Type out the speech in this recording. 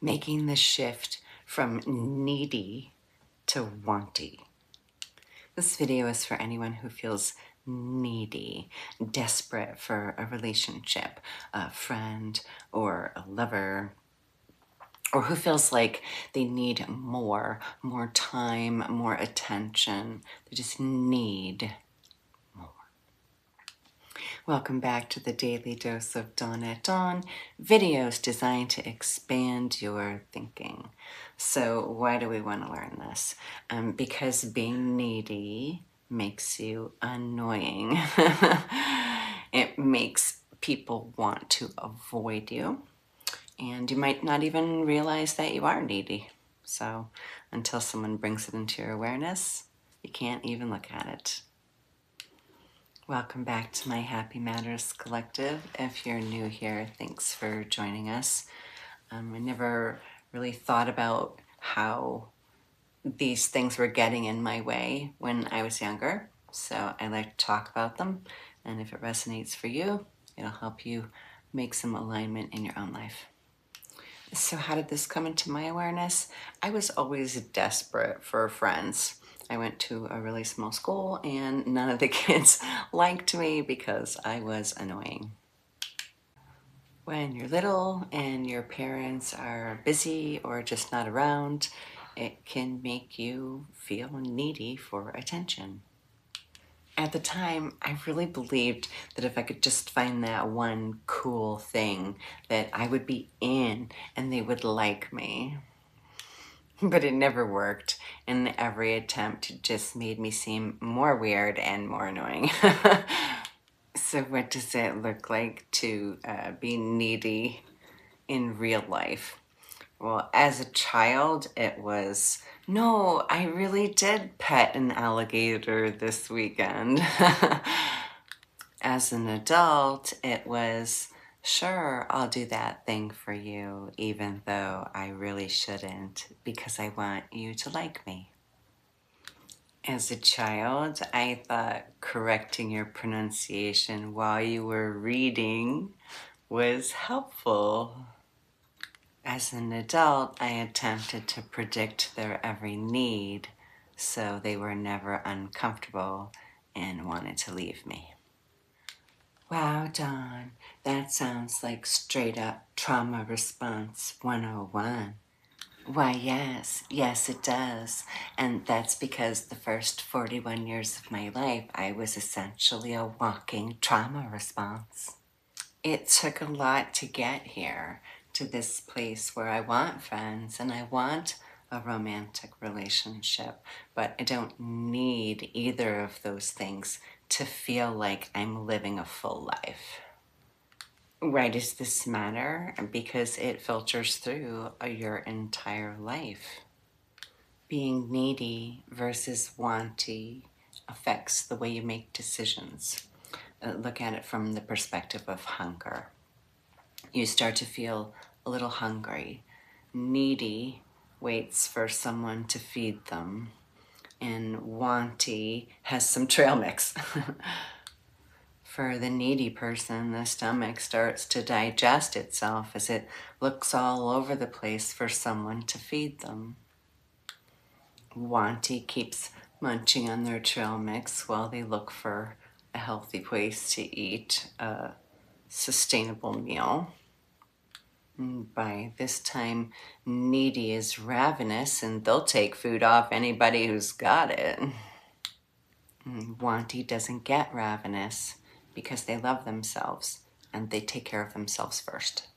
making the shift from needy to wanty. This video is for anyone who feels needy, desperate for a relationship, a friend, or a lover, or who feels like they need more time, more attention. They just need more. Welcome back to the Daily Dose of Dawn at Dawn, videos designed to expand your thinking. So why do we want to learn this? Because being needy makes you annoying. It makes people want to avoid you. And you might not even realize that you are needy. So until someone brings it into your awareness, you can't even look at it. Welcome back to my Happy Matters Collective. If you're new here, thanks for joining us. I never really thought about how these things were getting in my way when I was younger. So I like to talk about them. And if it resonates for you, it'll help you make some alignment in your own life. So how did this come into my awareness? I was always desperate for friends. I went to a really small school and none of the kids liked me because I was annoying. When you're little and your parents are busy or just not around, it can make you feel needy for attention. At the time, I really believed that if I could just find that one cool thing, that I would be in and they would like me. But it never worked, and every attempt just made me seem more weird and more annoying. So what does it look like to be needy in real life? Well, as a child, it was, no, I really did pet an alligator this weekend. As an adult, it was, sure, I'll do that thing for you, even though I really shouldn't, because I want you to like me. As a child, I thought correcting your pronunciation while you were reading was helpful. As an adult, I attempted to predict their every need, so they were never uncomfortable and wanted to leave me. Wow, Dawn, that sounds like straight up trauma response 101. Why, yes, it does. And that's because the first 41 years of my life, I was essentially a walking trauma response. It took a lot to get here, to this place where I want friends and I want a romantic relationship, but I don't need either of those things to feel like I'm living a full life. Why does this matter? Because it filters through your entire life. Being needy versus wanty affects the way you make decisions. Look at it from the perspective of hunger. You start to feel a little hungry. Needy waits for someone to feed them, and wanty has some trail mix. For the needy person, the stomach starts to digest itself as it looks all over the place for someone to feed them. Wanty keeps munching on their trail mix while they look for a healthy place to eat a sustainable meal. By this time, needy is ravenous and they'll take food off anybody who's got it. Wanty doesn't get ravenous because they love themselves and they take care of themselves first.